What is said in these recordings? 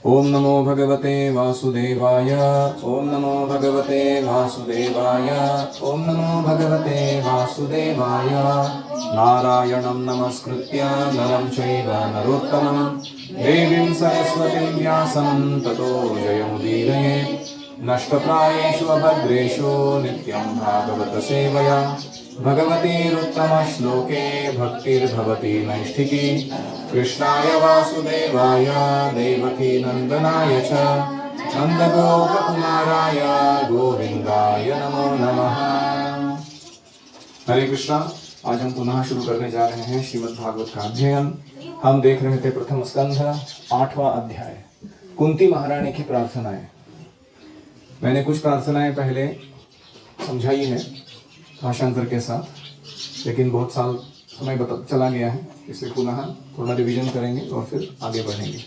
ओम नमो भगवते वासुदेवाय। ओम नमो भगवते वासुदेवाय। ओम नमो भगवते वासुदेवाय। नारायणं नमस्कृत्य नरं चैव नरोत्तमं देवीं सरस्वतीं व्यासं ततो जयमुदीरयेत्। नष्टप्रायेषु अभद्रेषु नित्यं भागवत सेवया भगवतीरुत्तमश्लोके भक्तिर्भवति नैष्ठिकी। कृष्णाय वासुदेवाय देवकी नंदनाय च नंदगोपकुमाराय गोविंदाय नमो नमः। हरे कृष्णा। आज हम पुनः शुरू करने जा रहे हैं श्रीमद् भागवत का अध्ययन। हम देख रहे थे प्रथम स्कंध 8वां अध्याय, कुंती महारानी की प्रार्थनाएं। मैंने कुछ प्रार्थनाएं पहले समझाई है भाषांतर के साथ, लेकिन बहुत साल समय चला गया है, इसलिए पुनः थोड़ा रिवीजन करेंगे और फिर आगे बढ़ेंगे।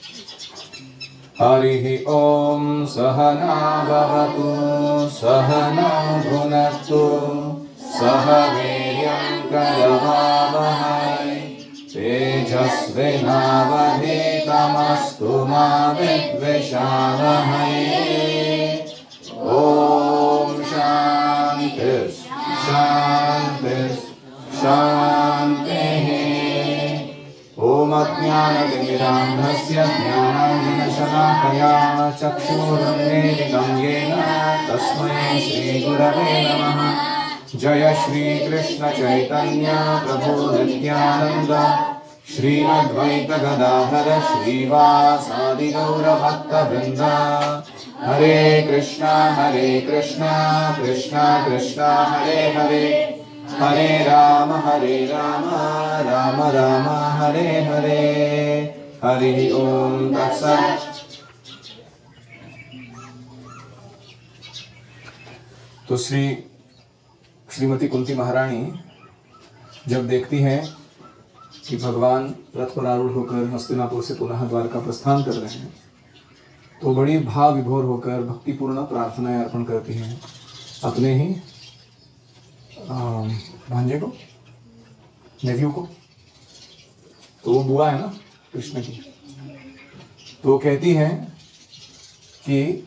हरि ओम सहना भवतु सहना भुनक्तु सह वीर्यं करवावहै तेजस्विनावधीतमस्तु मा विद्विषावहै। ओम शांति शांति शांतिः। ओम अज्ञानतिमिरान्धस्य ज्ञानाञ्जनशलाकया चक्षुरुन्मीलितं येन तस्मै श्रीगुरवे नमः। जय श्री कृष्ण चैतन्य प्रभु नित्यानंद श्री अद्वैत गदाधर श्रीवासादि गौर भक्तवृंद। हरे कृष्णा कृष्णा कृष्णा हरे हरे, हरे राम राम राम हरे हरे। हरि ओम तत्सत्। तो श्रीमती कुंती महारानी जब देखती हैं कि भगवान रथ पर आरूढ़ होकर हस्तिनापुर से पुनः द्वारका प्रस्थान कर रहे हैं, तो बड़ी भाव विभोर होकर भक्तिपूर्ण प्रार्थनाएं अर्पण करती हैं अपने ही भांजे को, नेव्यू को। तो वो बुआ है ना कृष्ण की। तो कहती है कि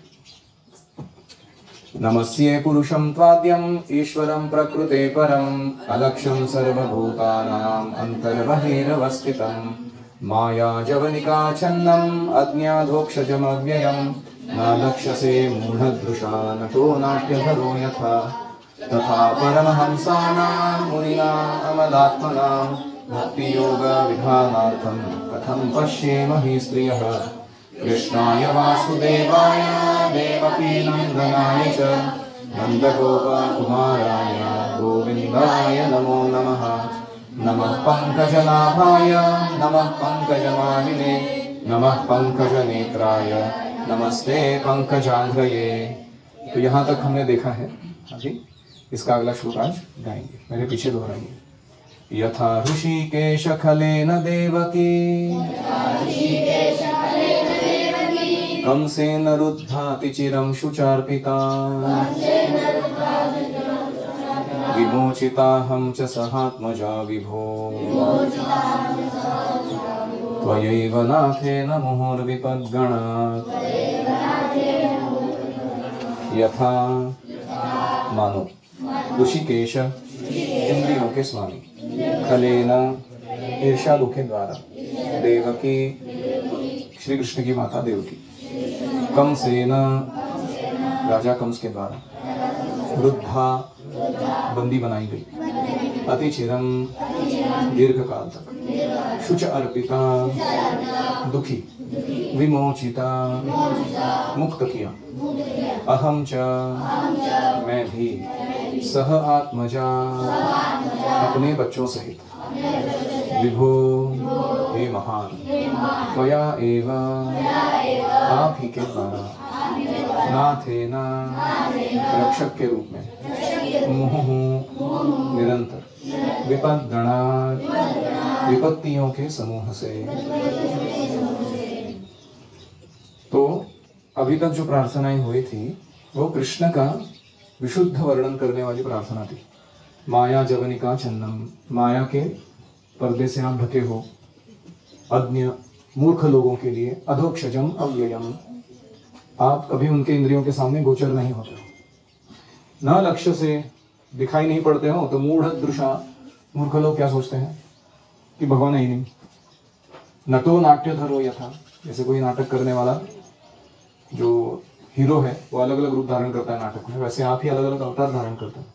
नमस्ये पुरुषं त्वाद्यं ईश्वरं प्रकृते परं अलक्ष्यं सर्वभूतानां अन्तर्बहिरवस्थितं माया जवनिका छन्नं अज्ञाधोक्षजमव्ययं न लक्ष्यसे मूढदृशा नटो नाट्यधरो यथा तथा परमहंसानां मुनीनां अमलात्मनां भक्तियोगविधानार्थं कथं पश्येमहि स्त्रियः। कृष्णाय वासुदेवाय देवकी नंदनाय च नंदगोपकुमाराय गोविंदाय नमो नमः। नमः पंकजनाभाय नमः पंकजमालिने नमः पंकजनेत्राय नमस्ते पंकजांघ्रये। तो यहाँ तक हमने देखा है। अभी इसका अगला श्लोक आज गाएंगे, मेरे पीछे दोहराएंगे। यथा ऋषिकेश खलेन देवकी कंसेन रुद्धाति चिरं शुचार्पिता विमोचिताहं च सहात्मजा विभो त्वयैव नाथेन मुहुर्विपद्गणात्। यथा मानो ऋषिकेश इंद्रियों के स्वामी, खलेन ईर्ष्यादु के द्वारा, देवकी श्री कृष्ण की माता देवकी, कंसेन राजा कंस के द्वारा, रुद्धा बंदी बनाई गई, अतिचिरम दीर्घ काल तक, शुच अर्पिता दुखी, विमोचिता मुक्त किया, अहम च मैं भी, सह आत्मजा अपने बच्चों सहित, विभो हे महान, त्वया एव आप ही के द्वारा, नाथेना रक्षक के रूप में, मुहुः निरंतर, विपद्गणात् विपत्तियों के समूह से। तो अभी तक जो प्रार्थनाएं हुई थी वो कृष्ण का विशुद्ध वर्णन करने वाली प्रार्थना थी। माया जवनिका चन्नम, माया के पर्दे से आप ढके हो, मूर्ख लोगों के लिए अधोक्षजम अव्ययम, आप कभी उनके इंद्रियों के सामने गोचर नहीं होते हो। न लक्ष्य से दिखाई नहीं पड़ते हो तो मूढ़ दृशा, मूर्ख लोग क्या सोचते हैं कि भगवान है ही नहीं। न तो नाट्यधरो यथा, जैसे कोई नाटक करने वाला जो हीरो है वो अलग अलग रूप धारण करता है नाटक में, वैसे आप ही अलग अलग अवतार धारण करते हैं।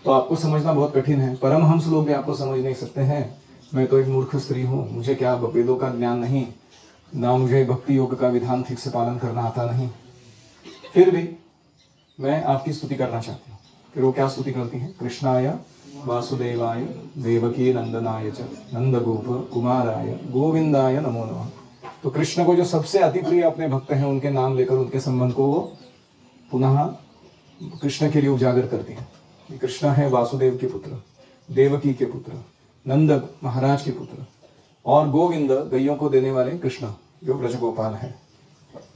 तो आपको समझना बहुत कठिन है। परमहंस लोग भी आपको समझ नहीं सकते हैं। मैं तो एक मूर्ख स्त्री हूँ, मुझे क्या वेदों का ज्ञान नहीं, ना मुझे भक्ति योग का विधान ठीक से पालन करना आता नहीं, फिर भी मैं आपकी स्तुति करना चाहती हूँ। फिर वो क्या स्तुति करती है? कृष्णाय वासुदेवाय देवकी नंदनाय च नंदगोप कुमाराय गोविंदाय नमो नमः। तो कृष्ण को जो सबसे अति प्रिय अपने भक्त हैं उनके नाम लेकर उनके संबंध को वो पुनः कृष्ण के लिए उजागर करती है। कृष्ण है वासुदेव के पुत्र, देवकी के पुत्र, नंद महाराज के पुत्र, और गोविंद गैयों को देने वाले कृष्ण जो ब्रजगोपाल है।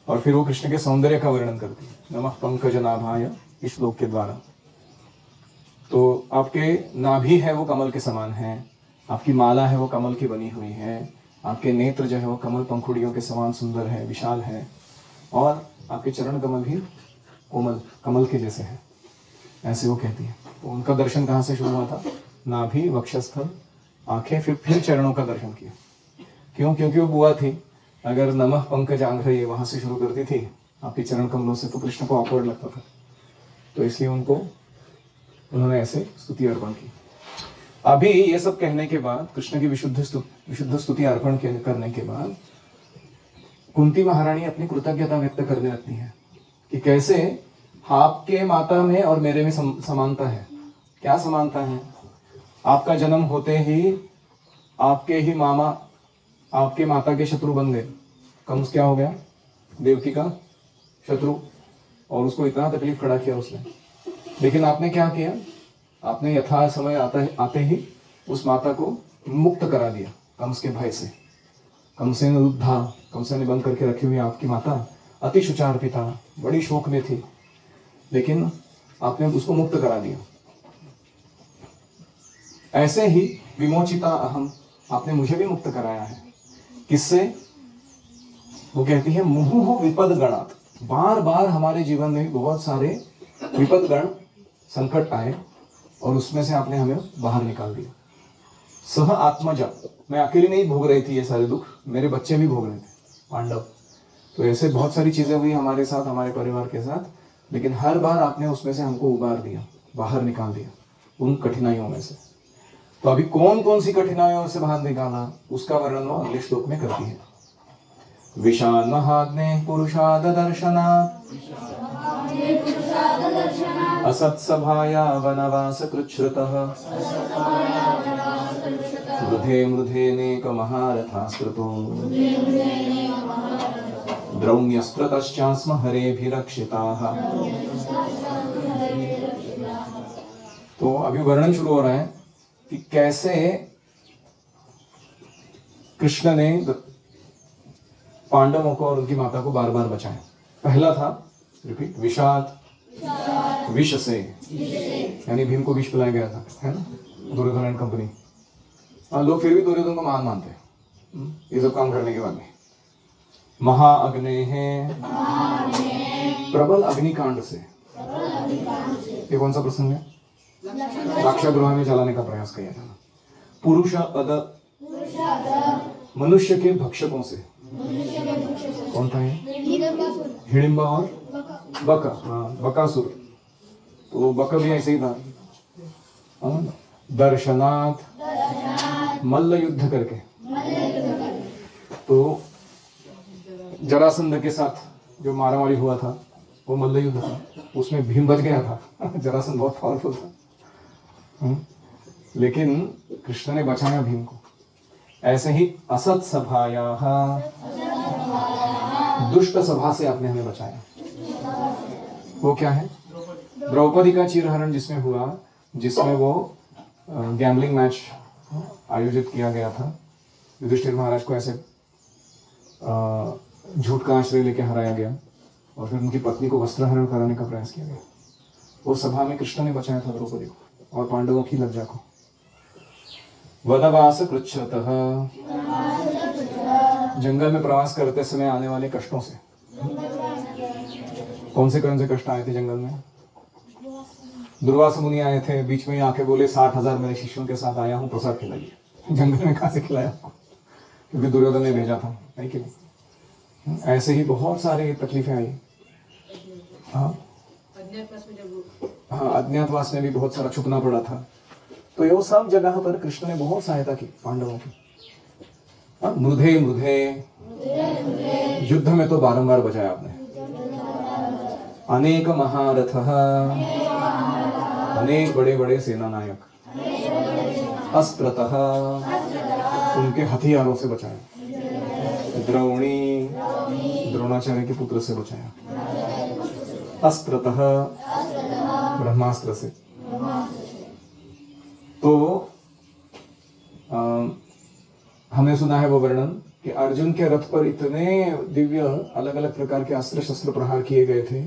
और फिर वो कृष्ण के सौंदर्य का वर्णन करती है, नमः पंकज नाभाय, इस श्लोक के द्वारा। तो आपके नाभि है वो कमल के समान है, आपकी माला है वो कमल की बनी हुई है, आपके नेत्र जो है वो कमल पंखुड़ियों के समान सुंदर है, विशाल है, और आपके चरण कमल भी कोमल कमल के जैसे है, ऐसे वो कहती है। तो उनका दर्शन कहाँ से शुरू हुआ था? नाभि, वक्षस्थल, आंखें, फिर चरणों का दर्शन किया। क्यों? क्योंकि वो बुआ थी। अगर नमः पंकज आंघ्रये वहां से शुरू करती थी आपके चरण कमलों से तो कृष्ण को ऑकवर्ड लगता था, तो इसलिए उन्होंने ऐसे स्तुति अर्पण की। अभी ये सब कहने के बाद, कृष्ण की विशुद्ध स्तुति अर्पण करने के बाद कुंती महारानी अपनी कृतज्ञता व्यक्त करने लगती है कि कैसे आपके माता में और मेरे में समानता है। क्या समानता है? आपका जन्म होते ही आपके ही मामा आपके माता के शत्रु बन गए। कंस क्या हो गया? देवकी का शत्रु, और उसको इतना तकलीफ खड़ा किया उसने। लेकिन आपने क्या किया? आपने यथा समय आते ही उस माता को मुक्त करा दिया कंस के भय से। कंसे ने बंद करके रखी हुई आपकी माता अति शुचार पिता, बड़ी शोक में थी, लेकिन आपने उसको मुक्त करा दिया। ऐसे ही विमोचिता अहम, आपने मुझे भी मुक्त कराया है। किससे? वो कहती है मुहुः विपद गणात्। बार बार हमारे जीवन में बहुत सारे विपद गण संकट आए और उसमें से आपने हमें बाहर निकाल दिया। सह आत्मजा, मैं अकेली नहीं भोग रही थी ये सारे दुख, मेरे बच्चे भी भोग रहे थे, पांडव। तो ऐसे बहुत सारी चीजें हुई हमारे साथ, हमारे परिवार के साथ, लेकिन हर बार आपने उसमें से हमको उबार दिया, बाहर निकाल दिया उन कठिनाइयों में से। तो अभी कौन कौन सी कठिनाइयों से बाहर निकाला उसका वर्णन वो अगले श्लोक में करती है। विशाल महाग्ने पुरुषाद दर्शनात् असत्सभाया वनवास कृच्छ्रुतः मृधे मृधेनेक महारथास्त्रतो द्रौण्यस्त्रतश्चास्म हरेभिरक्षिताः। तो अभी वर्णन शुरू हो रहा है कि कैसे कृष्ण ने पांडवों को और उनकी माता को बार बार बचाया। पहला था, रिपीट, विषाद, विष से, यानी भीम को विष पिलाया गया था, है ना, दुर्योधन एंड कंपनी। लोग फिर भी दुर्योधन को महान मानते हैं ये सब काम करने के बाद में। महाअग्ने है, प्रबल अग्निकांड से। ये कौन सा प्रसंग है? लाक्षागृह में जलाने का प्रयास किया था। पुरुष अद, मनुष्य के भक्षकों से। कौन था ये? हिडिंबा और बका। बकासुर, तो बका भी ऐसे ही था। दर्शनाथ, मल्ल युद्ध करके। तो जरासंध के साथ जो मारामारी हुआ था वो मल्ल युद्ध था, उसमें भीम बच गया था। जरासंध बहुत पावरफुल था, लेकिन कृष्ण ने बचाया भीम को। ऐसे ही असत सभाया, दुष्ट सभा से आपने हमें बचाया। वो क्या है? द्रौपदी का चीरहरण जिसमें हुआ, जिसमें वो गैम्बलिंग मैच आयोजित किया गया था, युधिष्ठिर महाराज को ऐसे झूठ का आश्रय लेके हराया गया और फिर उनकी पत्नी को वस्त्रहरण कराने का प्रयास किया गया। वो सभा में कृष्ण ने बचाया था द्रौपदी को और पांडवों की लज्जा को। वनवास कृच्छ्रुतः, जंगल में प्रवास करते समय आने वाले कष्टों से। कौन से कष्ट आए थे जंगल में? दुर्वासा मुनि आए थे, बीच में ही आके बोले 60,000 मेरे शिष्यों के साथ आया हूँ, प्रसाद खिलाइए। जंगल में कहाँ से खिलाया आपको? क्योंकि दुर्योधन ने भेजा था, है कि नहीं? ऐसे ही बहुत सारे तकलीफें आई। हाँ, अज्ञातवास में भी बहुत सारा छुपना पड़ा था। तो ये सब जगह पर कृष्ण ने बहुत सहायता की पांडवों की। मृधे मृधे, युद्ध में तो बारंबार बचाया आपने। अनेक महारथ, अनेक बड़े बड़े सेना नायक, अस्त्रतः, उनके हथियारों से बचाया। द्रोणी, द्रोणाचार्य के पुत्र से बचाया। अस्त्रतः, ब्रह्मास्त्र से। तो हमने सुना है वो वर्णन कि अर्जुन के रथ पर इतने दिव्य अलग अलग प्रकार के अस्त्र शस्त्र प्रहार किए गए थे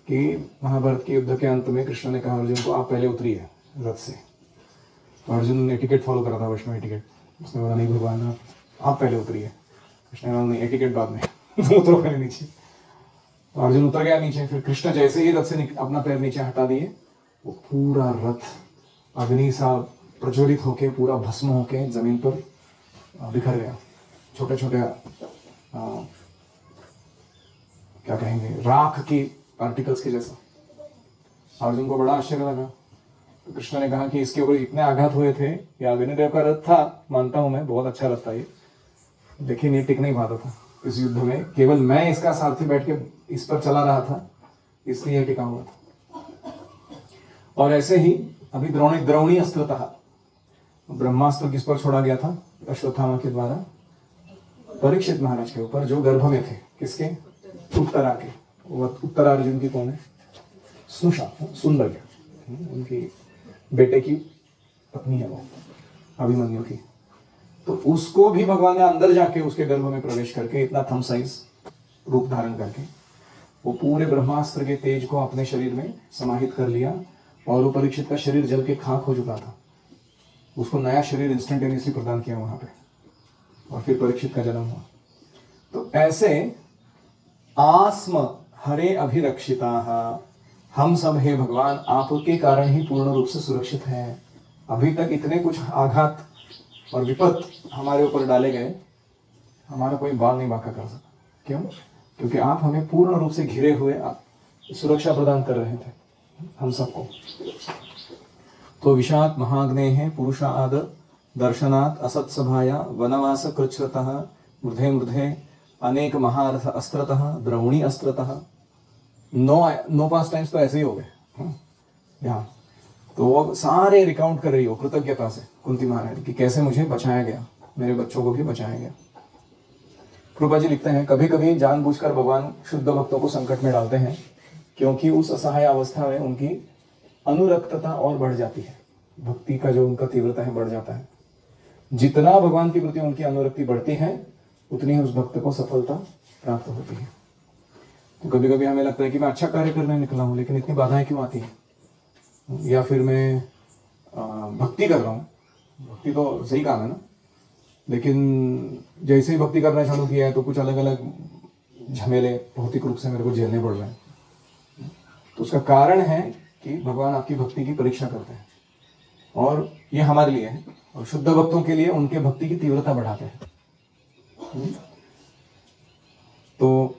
कि महाभारत के युद्ध के अंत में कृष्ण ने कहा अर्जुन को, आप पहले उतरिए रथ से। तो अर्जुन ने टिकट फॉलो करा था, वैष्णवी टिकट। उसने बोला नहीं भगवान, आप पहले उतरिए। कृष्ण ने बोला नहीं, टिकट बाद में, तुम उतरो पहले नीचे। तो अर्जुन उतर गया नीचे। फिर कृष्ण जैसे ही रथ से अपना पैर नीचे हटा दिए, वो पूरा रथ अग्नि सा प्रज्वलित होके, पूरा भस्म होके जमीन पर बिखर गया। छोटे छोटे क्या कहेंगे, राख की पार्टिकल्स के जैसा। अर्जुन को बड़ा आश्चर्य लगा। तो कृष्ण ने कहा कि इसके ऊपर इतने आघात हुए थे, ये अग्निदेव का रथ था, मानता हूं मैं, बहुत अच्छा रथ था ये, लेकिन ये टिक नहीं पाता था इस युद्ध में। केवल मैं इसका सारथी बैठ के इस पर चला रहा था, इसलिए टिका हुआ था। और ऐसे ही अभी द्रोणी अस्त्र था, ब्रह्मास्त्र किस पर छोड़ा गया था? अश्वत्थामा के द्वारा परीक्षित महाराज के ऊपर, जो गर्भ में थे। किसके? उत्तरा के। उत्तरा अर्जुन की कौन है? स्नुषा, सुंदर, उनकी बेटे की पत्नी है वो, अभिमन्यु की। तो उसको भी भगवान ने अंदर जाके उसके गर्भ में प्रवेश करके, इतना थम साइज रूप धारण करके, वो पूरे ब्रह्मास्त्र के तेज को अपने शरीर में समाहित कर लिया। और वो परीक्षित का शरीर जल के खाक हो चुका था, उसको नया शरीर इंस्टेंटेनियसली प्रदान किया वहां पे, और फिर परीक्षित का जन्म हुआ। तो ऐसे आस्म हरे अभिरक्षिता, हम सब हे भगवान आपके कारण ही पूर्ण रूप से सुरक्षित हैं। अभी तक इतने कुछ आघात और विपद हमारे ऊपर डाले गए, हमारा कोई बाल नहीं बांका कर सका। क्यों? क्योंकि आप हमें पूर्ण रूप से घिरे हुए सुरक्षा प्रदान कर रहे थे हम सबको। तो विषाद महाग्ने है पुरुषाद दर्शनात् असत्सभाया वनवास कृच्छ्रतः मृधे मृधे अनेक महारथ अस्त्रतः द्रोणी अस्त्रतः। नो पास टाइम्स तो ऐसे ही हो गए यहाँ। तो वो सारे रिकाउंट कर रही हो कृतज्ञता से कुंती महारानी कि कैसे मुझे बचाया गया, मेरे बच्चों को भी बचाया गया। कृपा जी लिखते हैं, कभी कभी जानबूझकर भगवान शुद्ध भक्तों को संकट में डालते हैं, क्योंकि उस असहाय अवस्था में उनकी अनुरक्तता और बढ़ जाती है। भक्ति का जो उनका तीव्रता है बढ़ जाता है। जितना भगवान के प्रति उनकी अनुरक्ति बढ़ती है, उतनी ही उस भक्त को सफलता प्राप्त होती है। तो कभी कभी हमें लगता है कि मैं अच्छा कार्य करने निकला हूँ, लेकिन इतनी बाधाएं क्यों आती हैं? या फिर मैं भक्ति कर रहा हूँ, भक्ति तो सही काम है ना, लेकिन जैसे ही भक्ति करना चालू किया है तो कुछ अलग अलग झमेले भौतिक रूप से मेरे को झेलने पड़ रहे हैं। तो उसका कारण है कि भगवान आपकी भक्ति की परीक्षा करते हैं, और ये हमारे लिए है, और शुद्ध भक्तों के लिए उनके भक्ति की तीव्रता बढ़ाते हैं। तो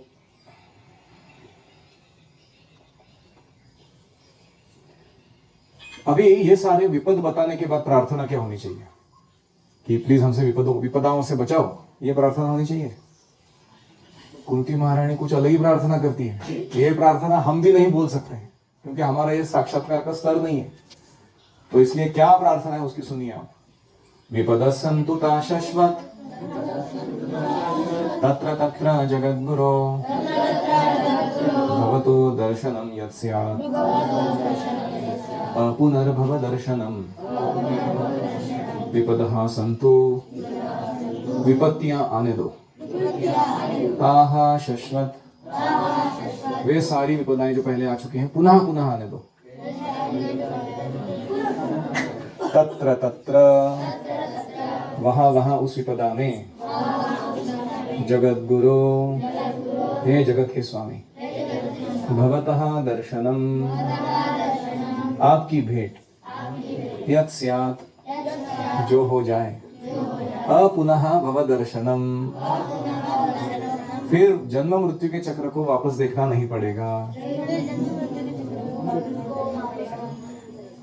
अभी ये सारे विपद बताने के बाद प्रार्थना क्या होनी चाहिए कि प्लीज हमसे विपदाओं से बचाओ, ये प्रार्थना होनी चाहिए। कुंती महारानी कुछ अलग ही प्रार्थना करती है। ये प्रार्थना हम भी नहीं बोल सकते हैं, क्योंकि हमारा ये साक्षात्कार का स्तर नहीं है। तो इसलिए क्या प्रार्थना है उसकी सुनिए आप। विपद सन्तु ता शश्वत् तत्र तत्र जगद्गुरो भवतु दर्शनं यत् स्यात् पुनर्भव दर्शनम। विपदः सन्तु, विपत्तियां आने दो, ताहा शश्वत, वे सारी विपदाएं जो पहले आ चुकी हैं पुनः पुनः आने दो। तत्र तत्र, वहां वहां उस विपदा में, जगत गुरु, हे जगत के स्वामी, भवतः दर्शनम, आपकी भेंट, यत् स्यात्, जो हो जाए, अपुनः भव दर्शनम, फिर जन्म मृत्यु के चक्र को वापस देखना नहीं पड़ेगा।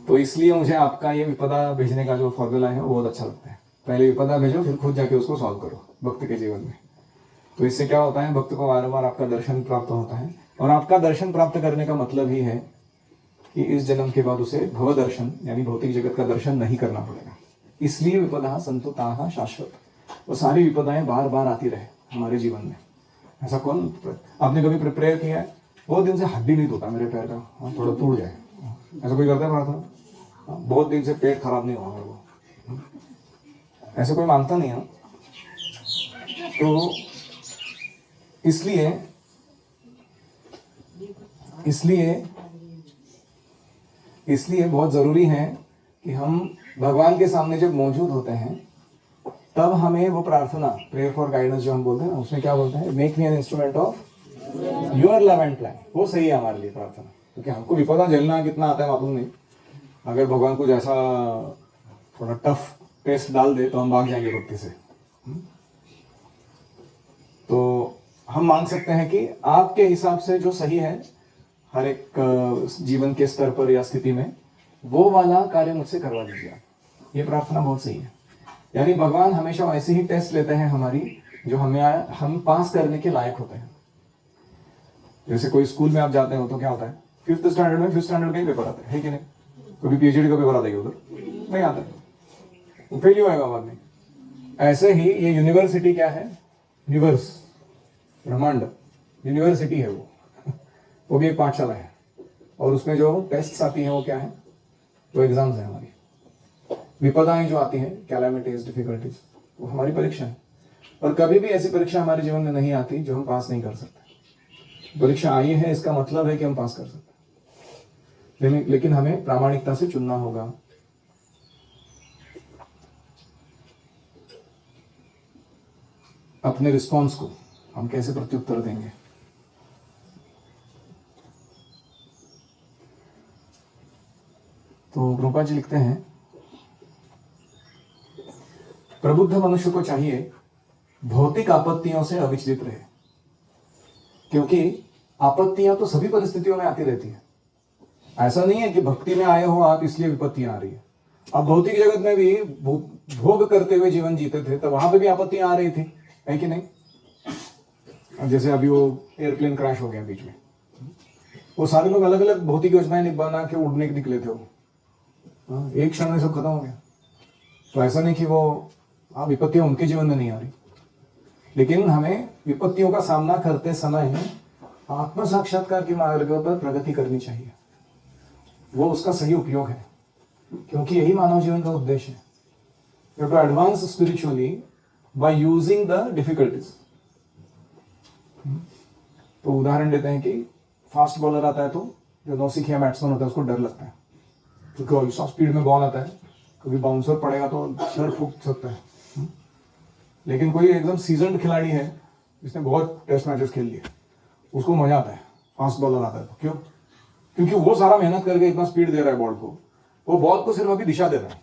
तो इसलिए मुझे आपका ये विपदा भेजने का जो फॉर्मूला है वो बहुत अच्छा लगता है। पहले विपदा भेजो, फिर खुद जाके उसको सॉल्व करो भक्त के जीवन में। तो इससे क्या होता है, भक्त को बार बार आपका दर्शन प्राप्त होता है, और आपका दर्शन प्राप्त करने का मतलब ही है कि इस जन्म के बाद उसे भव दर्शन यानी भौतिक जगत का दर्शन नहीं करना पड़ेगा। इसलिए विपदा संतुताः शाश्वत, वो सारी विपदाएं बार बार आती रहे हमारे जीवन में। ऐसा कौन, आपने कभी प्रेयर किया है, बहुत दिन से हड्डी नहीं टूटा मेरे पैर का, थोड़ा टूट जाए, ऐसा कोई करता है प्रार्थना? बहुत दिन से पेट खराब नहीं हुआ मेरे को, ऐसे कोई मानता नहीं है। तो इसलिए बहुत जरूरी है कि हम भगवान के सामने जब मौजूद होते हैं तब हमें वो प्रार्थना, प्रेयर फॉर गाइडेंस जो हम बोलते हैं ना, उसमें क्या बोलते हैं, make me an instrument of your love and plan, वो सही है हमारे लिए प्रार्थना। क्योंकि हमको विपदा झेलना कितना आता है मालूम नहीं, अगर भगवान कुछ ऐसा थोड़ा टफ टेस्ट डाल दे तो हम भाग जाएंगे भक्ति से। तो हम मांग सकते हैं कि आपके हिसाब से जो सही है हर एक जीवन के स्तर पर या स्थिति में, वो वाला कार्य मुझसे करवा दीजिए। ये प्रार्थना बहुत सही है। यानी भगवान हमेशा ऐसे ही टेस्ट लेते हैं हमारी, जो हम पास करने के लायक होते हैं। जैसे कोई स्कूल में आप जाते हो तो क्या होता है, 5th स्टैंडर्ड में 5th स्टैंडर्ड का ही पेपर आता है कि नहीं? कभी PhD का पेपर आता है उधर नहीं आता है, वो फेल ही होएगा बाद में। ऐसे ही ये यूनिवर्सिटी क्या है, यूनिवर्स, ब्रह्मांड यूनिवर्सिटी है वो भी एक पाठशाला है, और उसमें जो टेस्ट्स आती हैं वो क्या है, वो एग्जाम्स है हमारी। विपदाएं जो आती हैं, कैलामिटीज, डिफिकल्टीज, वो हमारी परीक्षा है। और कभी भी ऐसी परीक्षा हमारे जीवन में नहीं आती जो हम पास नहीं कर सकते। परीक्षा आई है इसका मतलब है कि हम पास कर सकते हैं, लेकिन हमें प्रामाणिकता से चुनना होगा। अपने रिस्पॉन्स को हम कैसे प्रत्युत्तर देंगे। तो रूपा जी लिखते हैं, प्रबुद्ध मनुष्य को चाहिए भौतिक आपत्तियों से अविचलित रहे, क्योंकि आपत्तियां तो सभी परिस्थितियों में आती रहती है। ऐसा नहीं है कि भक्ति में आए हो आप इसलिए विपत्तियां आ रही है। आप भौतिक जगत में भी भोग करते हुए जीवन जीते थे, तो वहां पे भी आपत्तियां आ रही थी, है कि नहीं? जैसे अभी वो एयरप्लेन क्रैश हो गया बीच में, वो सारे लोग अलग अलग भौतिक योजनाएं बना के उड़ने के निकले थे, वो एक क्षण में सब खत्म हो गया। तो ऐसा नहीं कि वो विपत्तियां उनके जीवन में नहीं आ रही, लेकिन हमें विपत्तियों का सामना करते समय आत्म साक्षात्कार के मार्ग पर प्रगति करनी चाहिए। वो उसका सही उपयोग है, क्योंकि यही मानव जीवन का उद्देश्य है। You have to advance spiritually by using the difficulties. तो उदाहरण देते हैं कि फास्ट बॉलर आता है तो जो नौसिखिया बैट्समैन होता है उसको डर लगता है, क्योंकि स्पीड में बॉल आता है, कभी बाउंसर पड़ेगा तो सर फूट सकता है। लेकिन कोई एकदम सीजन्ड खिलाड़ी है जिसने बहुत टेस्ट मैचेस खेल लिए, उसको मजा आता है फास्ट बॉलर आता है तो। क्यों? क्योंकि वो सारा मेहनत करके इतना स्पीड दे रहा है बॉल को, वो बॉल को सिर्फ अभी दिशा दे रहा है,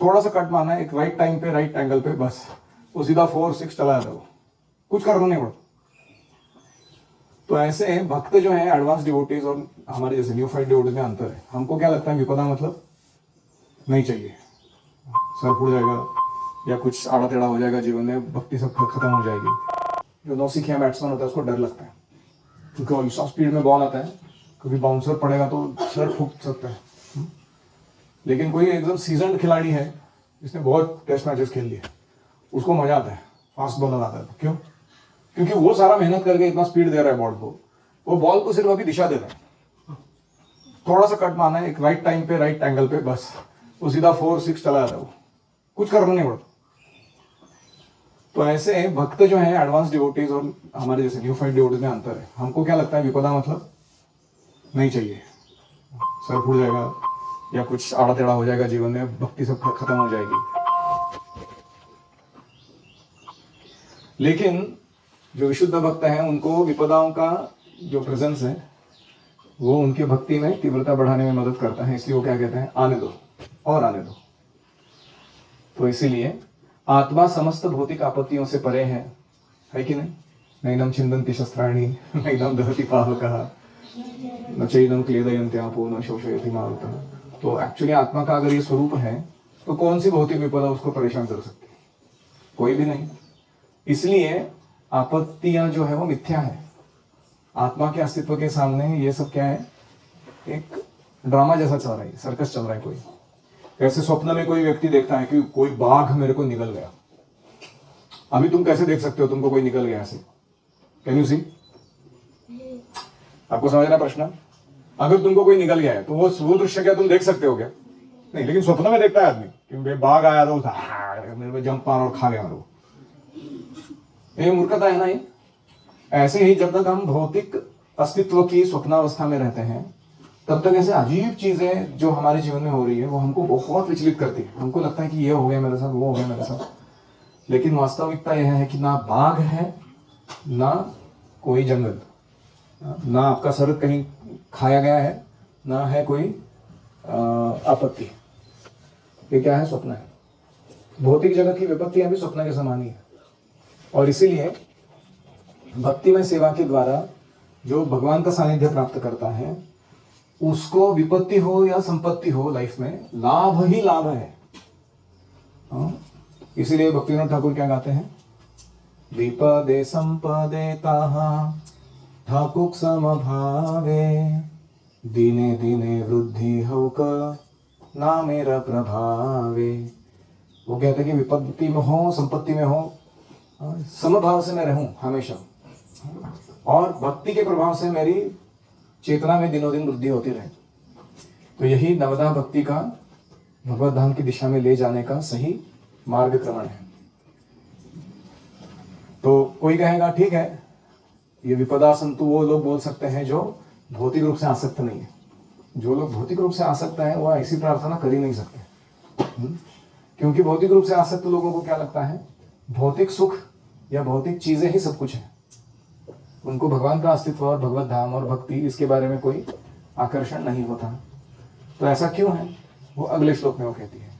थोड़ा सा कट मारना है एक राइट टाइम पे, राइट एंगल पे, बस वो सीधा 4-6 चला जाता है, वो कुछ करना नहीं पड़ता। तो ऐसे भक्त जो है एडवांस डिवोटीज और हमारे जैसे न्यूफाइड डिवोटीज में अंतर है। हमको क्या लगता है, विपदा मतलब नहीं चाहिए, सर फूट जाएगा या कुछ आड़ा टेढ़ा हो जाएगा जीवन में, भक्ति सब खत्म हो जाएगी। जो नौसिखिया बैट्समैन होता है उसको डर लगता है, क्योंकि स्पीड में बॉल आता है, कभी बाउंसर पड़ेगा तो सर फूट सकता है। लेकिन कोई एकदम सीजन्ड खिलाड़ी है जिसने बहुत टेस्ट मैचेस खेल लिए, उसको मजा आता है फास्ट बॉलर आता है तो। क्यों? क्योंकि वो सारा मेहनत करके इतना स्पीड दे रहा है बॉल को, वो बॉल को सिर्फ अभी दिशा दे रहा है, थोड़ा सा कट मारना है एक राइट टाइम पे, राइट एंगल पे, बस वो सीधा 4-6 चला जाता है, वो कुछ करना नहीं पड़ता। तो ऐसे भक्त जो है एडवांस डिवोटीज और हमारे जैसे न्यूफाइड डिवोटीज में अंतर है। हमको क्या लगता है, विपदा मतलब नहीं चाहिए, सर फूट जाएगा या कुछ आड़ा टेढ़ा हो जाएगा जीवन में, भक्ति सब खत्म हो जाएगी। लेकिन जो विशुद्ध भक्त हैं उनको विपदाओं का जो प्रेजेंस है वो उनके भक्ति में तीव्रता बढ़ाने में मदद करता है, इसलिए वो क्या कहते हैं, आने दो और आने दो। तो इसीलिए आत्मा समस्त भौतिक आपत्तियों से परे है कि नहीं? नैनम छिन्दन्ति शस्त्राणि नैनम दहति पावकः न चैनम क्लेदयन्त्यापो न शोषयति मारुतः। तो एक्चुअली आत्मा का अगर ये स्वरूप है तो कौन सी भौतिक विपदा उसको परेशान कर सकती है? कोई भी नहीं। इसलिए आपत्तियां जो है वो मिथ्या है। आत्मा के अस्तित्व के सामने ये सब क्या है, एक ड्रामा जैसा चल रहा है, सर्कस चल रहा है। कोई कैसे स्वप्न में कोई व्यक्ति देखता है कि कोई बाघ मेरे को निकल गया। अभी तुम कैसे देख सकते हो तुमको कोई निकल गया ऐसे? Can you see? आपको समझना प्रश्न? अगर तुमको कोई निकल गया है तो वो दृश्य क्या तुम देख सकते हो क्या? नहीं। लेकिन स्वप्न में देखता है आदमी कि बाघ आया तो मेरे को जंप मारा और खा गया मेरे को। ये मूर्खता है ना ये। ऐसे ही जब तक हम भौतिक अस्तित्व की स्वप्नावस्था में रहते हैं तब तक ऐसे अजीब चीजें जो हमारे जीवन में हो रही है वो हमको बहुत विचलित करती है। हमको लगता है कि ये हो गया मेरे साथ, वो हो गया मेरे साथ। लेकिन वास्तविकता यह है कि ना बाघ है, ना कोई जंगल, ना आपका सर कहीं खाया गया है, ना है कोई आपत्ति। ये क्या है? स्वप्न है। भौतिक जगत की विपत्तियां भी स्वप्न के समान ही है। और इसीलिए भक्ति में सेवा के द्वारा जो भगवान का सानिध्य प्राप्त करता है उसको विपत्ति हो या संपत्ति हो लाइफ में लाभ ही लाभ है। इसीलिए भक्तिनाथ ठाकुर क्या गाते हैं? विपदे संपदे ताहा ठाकुर समभावे दिने दिने वृद्धि होक ना मेरा प्रभावे। वो कहते हैं कि विपत्ति में हो संपत्ति में हो समभाव से मैं रहूं हमेशा, और भक्ति के प्रभाव से मेरी चेतना में दिनों दिन वृद्धि होती रहे। तो यही नवदा भक्ति का भगवत धाम की दिशा में ले जाने का सही मार्गक्रमण है। तो कोई कहेगा ठीक है, ये विपदा संतु वो लोग बोल सकते हैं जो भौतिक रूप से आसक्त नहीं है। जो लोग भौतिक रूप से आसक्त है वो ऐसी प्रार्थना कर ही नहीं सकते। क्योंकि भौतिक रूप से आसक्त लोगों को क्या लगता है, भौतिक सुख या भौतिक चीजें ही सब कुछ है। उनको भगवान का अस्तित्व और भगवत धाम और भक्ति इसके बारे में कोई आकर्षण नहीं होता। तो ऐसा क्यों है वो अगले श्लोक में वो कहती है।